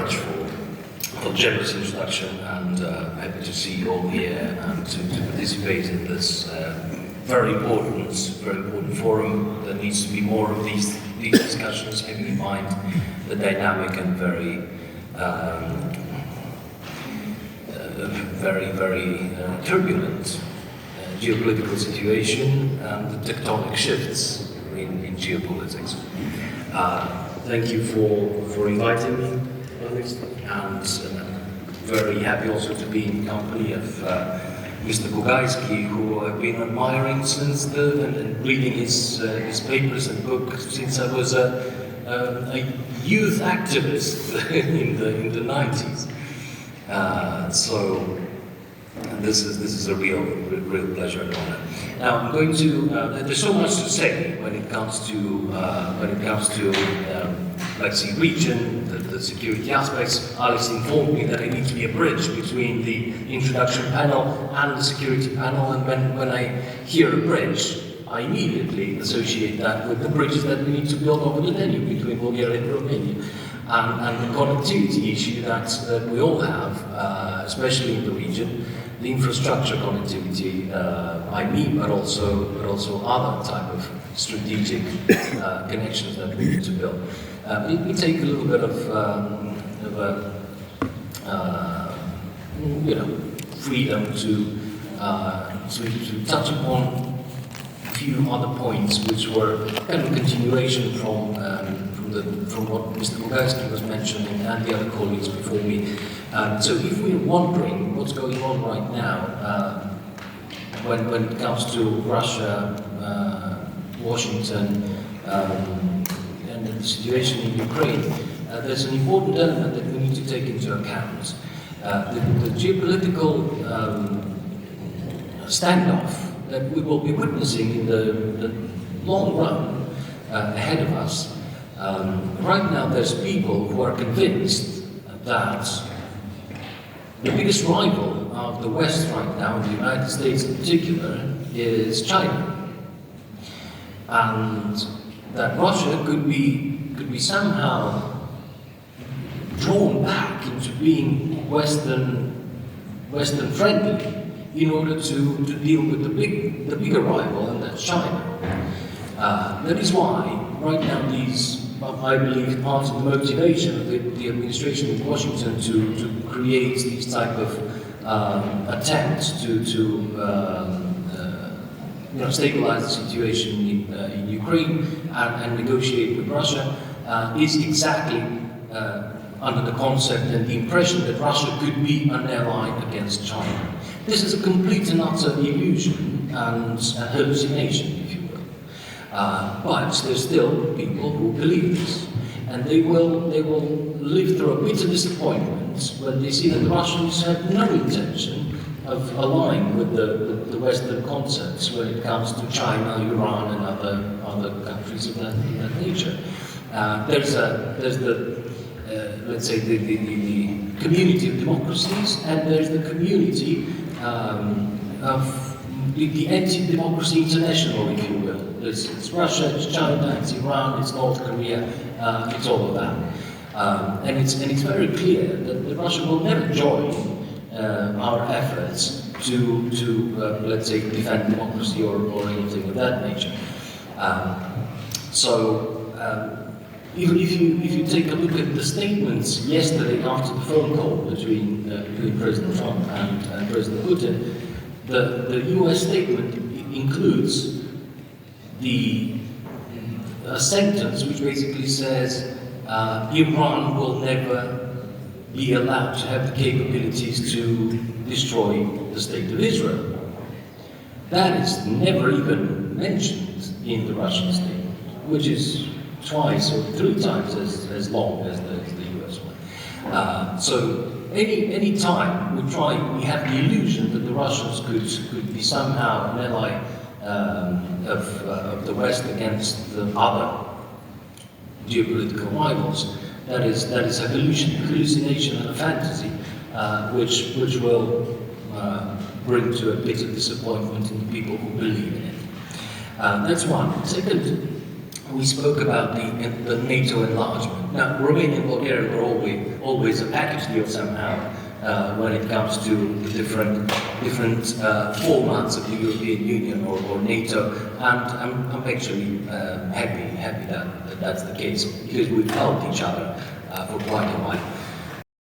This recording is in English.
much for generous introduction, and happy to see you all here and to participate in this very important forum. There needs to be more of these discussions, having in mind the dynamic and very turbulent geopolitical situation and the tectonic shifts in geopolitics. Thank you for inviting me, and very happy also to be in company of Mr. Bugajski, who I've been admiring since and reading his papers and books since I was a youth activist in the 90s. So this is a real pleasure and honor. Now I'm going to. There's so much to say when it comes to let's see, region, the security aspects. Alex informed me that I need to be a bridge between the introduction panel and the security panel, and when I hear a bridge, I immediately associate that with the bridges that we need to build over the Danube between Bulgaria and Romania, and the connectivity issue that we all have, especially in the region, the infrastructure connectivity, I mean, but also other type of strategic connections that we need to build. We take a little bit of freedom to touch upon a few other points which were kind of a continuation from what Mr. Bugajski was mentioning and the other colleagues before me. So if we're wondering what's going on right now when it comes to Russia, Washington, and the situation in Ukraine, there's an important element that we need to take into account. The geopolitical standoff that we will be witnessing in the long run ahead of us. Right now there's people who are convinced that the biggest rival of the West right now, the United States in particular, is China. And that Russia could be somehow drawn back into being Western friendly in order to deal with the bigger rival, and that's China. That is why right now I believe part of the motivation of the administration in Washington to create these type of attempts to stabilize the situation in Ukraine and negotiate with Russia is exactly under the concept and the impression that Russia could be an ally against China. This is a complete and utter illusion and hallucination, if you will. But there's still people who believe this, and they will live through a bitter disappointment when they see that the Russians have no intention of aligning with the Western concepts when it comes to China, Iran, and other countries of that nature. There's the let's say the community of democracies, and there's the community of the anti-democracy international, if you will. It's Russia, it's China, it's Iran, it's North Korea, it's all of that. And it's very clear that Russia will never join our efforts to let's say, defend democracy or anything of that nature. Even if you take a look at the statements yesterday after the phone call between President Trump and President Putin, the US statement includes a sentence which basically says Iran will never be allowed to have the capabilities to destroy the state of Israel. That is never even mentioned in the Russian statement, which is twice or three times as long as the US one. So any time we have the illusion that the Russians could be somehow an ally of the West against the other geopolitical rivals, that is a hallucination and a fantasy, which will bring to a bitter disappointment in the people who believe in it. That's one. Second, we spoke about the NATO enlargement. Now, Romania and Bulgaria were always a package deal somehow when it comes to the different formats of the European Union or NATO, and I'm actually happy that that's the case, because we've helped each other for quite a while.